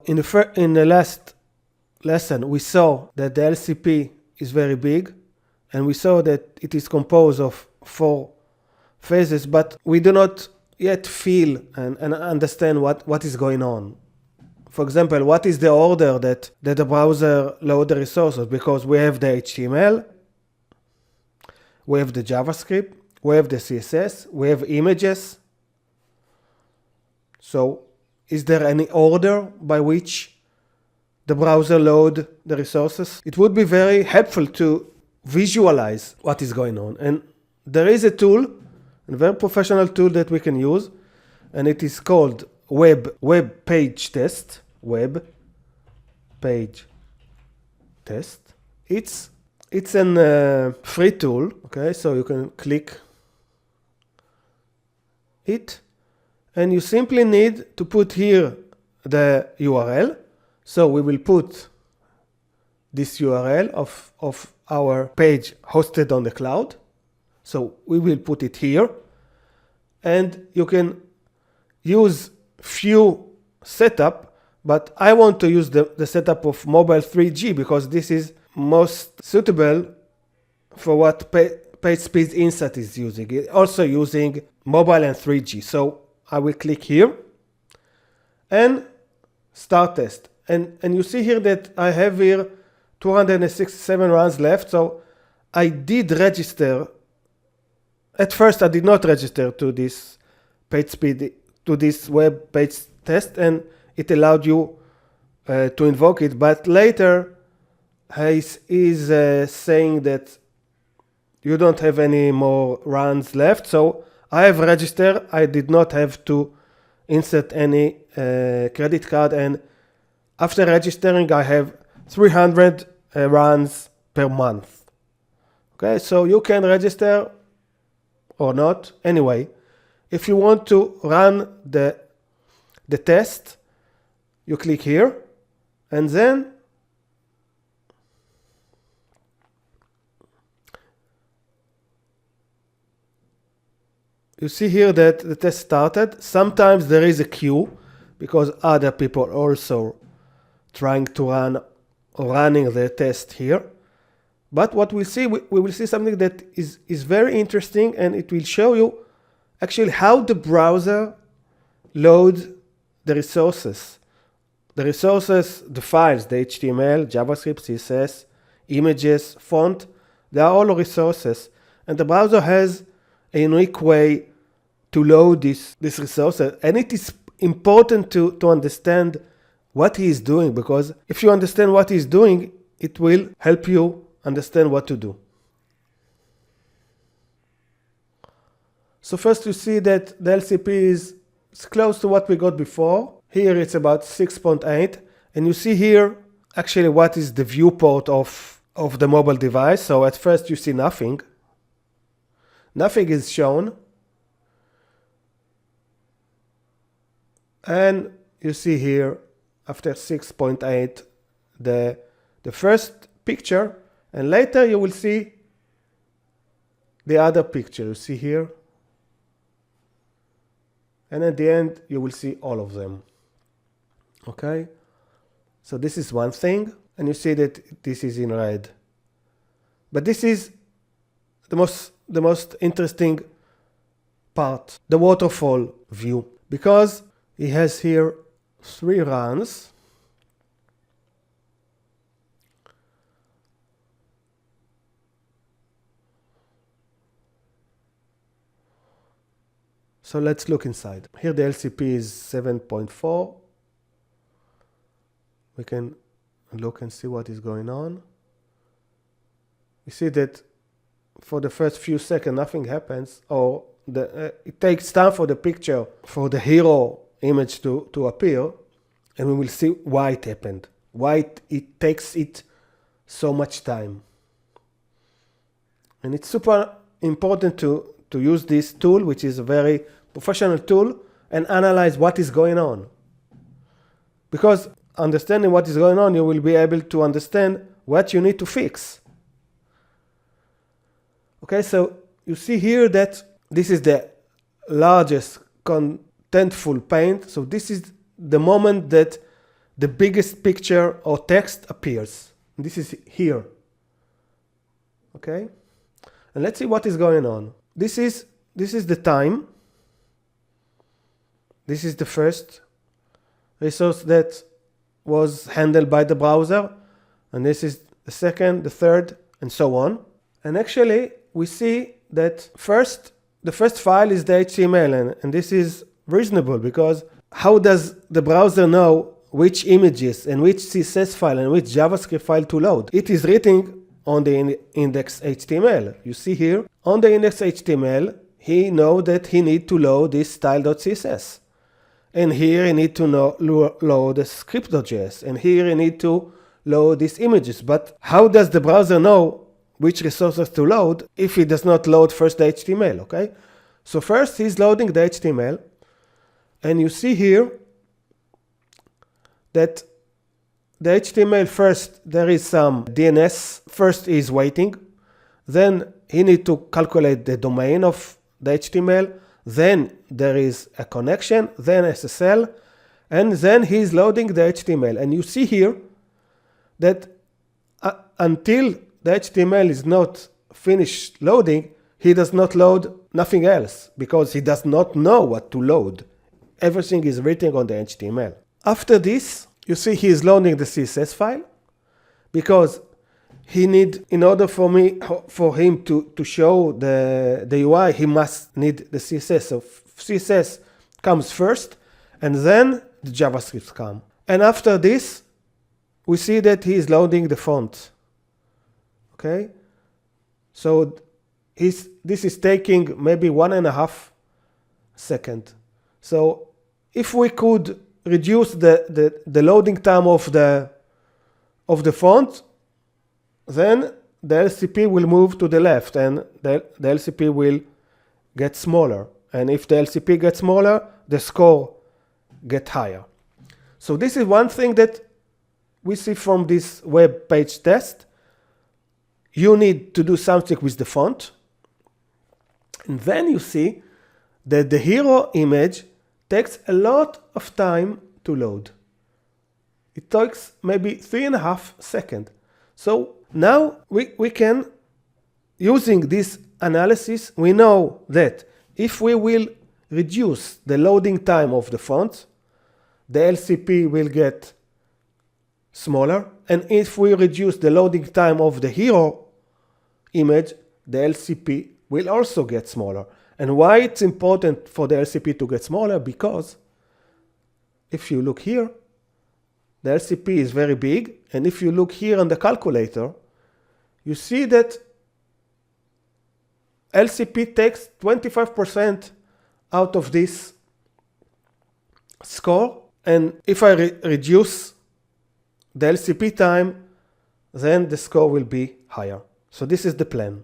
in the last lesson, we saw that the LCP is very big, and we saw that it is composed of 4 phases, but we do not yet feel and understand what is going on. For example, what is the order that the browser loads the resources? Because we have the HTML, we have the JavaScript, we have the CSS, we have images. So is there any order by which the browser loads the resources? It would be very helpful to visualize what is going on. And there is a tool, a very professional tool that we can use, and it is called WebPageTest. WebPageTest. It's a free tool. Okay, so you can click it, and you simply need to put here the URL. So we will put this URL of our page hosted on the cloud. So we will put it here, and you can use few setup, but I want to use the setup of mobile 3G because this is most suitable for what PageSpeed Insight is using. It's also using mobile and 3G. So I will click here and start test. And you see here that I have here 267 runs left. So I did register. At first I did not register to this PageSpeed, to this web page test, and it allowed you to invoke it. But later is saying that you don't have any more runs left. So I have registered. I did not have to insert any credit card, and after registering I have 300 runs per month. Okay, so you can register or not. Anyway, if you want to run the test, you click here, and then you see here that the test started. Sometimes there is a queue because other people also trying to run or running the test here. But what we see, we will see something that is very interesting, and it will show you actually how the browser loads the resources. The resources, the files, the HTML, JavaScript, CSS, images, font, they are all resources. And the browser has a unique way to load these resources. And it is important to understand what he is doing, because if you understand what he is doing, it will help you understand what to do. So first you see that the LCP is close to what we got before. Here it's about 6.8, and you see here actually what is the viewport of the mobile device. So at first you see nothing. Nothing is shown. And you see here after 6.8 the first picture, and later you will see the other picture. You see here, and at the end you will see all of them. Okay, so this is one thing, and you see that this is in red. But this is the most interesting part, the waterfall view, because he has here 3 runs. So let's look inside. Here the LCP is 7.4. We can look and see what is going on. You see that for the first few seconds nothing happens, or it takes time for the picture, for the hero image to appear, and we will see why it happened, why it takes it so much time. And it's super important to use this tool, which is a very professional tool, and analyze what is going on. Because understanding what is going on, you will be able to understand what you need to fix. Okay, so you see here that this is the largest contentful paint. So this is the moment that the biggest picture or text appears. This is here. Okay? And let's see what is going on. This is the time. This is the first resource that was handled by the browser. And this is the second, the third, and so on. And actually, we see that the first file is the HTML. And this is reasonable, because how does the browser know which images and which CSS file and which JavaScript file to load? It is written on the index HTML. You see here, on the index HTML, he knows that he needs to load this style.css. And here he needs to load the script.js. And here he needs to load these images. But how does the browser know which resources to load if he does not load first the HTML, okay? So first he's loading the HTML. And you see here that the HTML first, there is some DNS. First is waiting. Then he needs to calculate the domain of the HTML. Then there is a connection, then SSL, and then he's loading the HTML. And you see here that until the HTML is not finished loading, he does not load nothing else, because he does not know what to load. Everything is written on the HTML. After this, you see he is loading the CSS file, because he need, in order for him to show the UI, he must need the CSS. So CSS comes first, and then the JavaScript come. And after this, we see that he is loading the font. Okay? So this is taking maybe 1.5 seconds. So if we could reduce the loading time of the font, then the LCP will move to the left, and the LCP will get smaller. And if the LCP gets smaller, the score gets higher. So this is one thing that we see from this web page test. You need to do something with the font. And then you see that the hero image takes a lot of time to load. It takes maybe 3.5 seconds. So now we can, using this analysis, we know that if we will reduce the loading time of the font, the LCP will get smaller. And if we reduce the loading time of the hero image, the LCP will also get smaller. And why it's important for the LCP to get smaller? Because if you look here, the LCP is very big. And if you look here on the calculator, you see that LCP takes 25% out of this score. And if I reduce the LCP time, then the score will be higher. So this is the plan.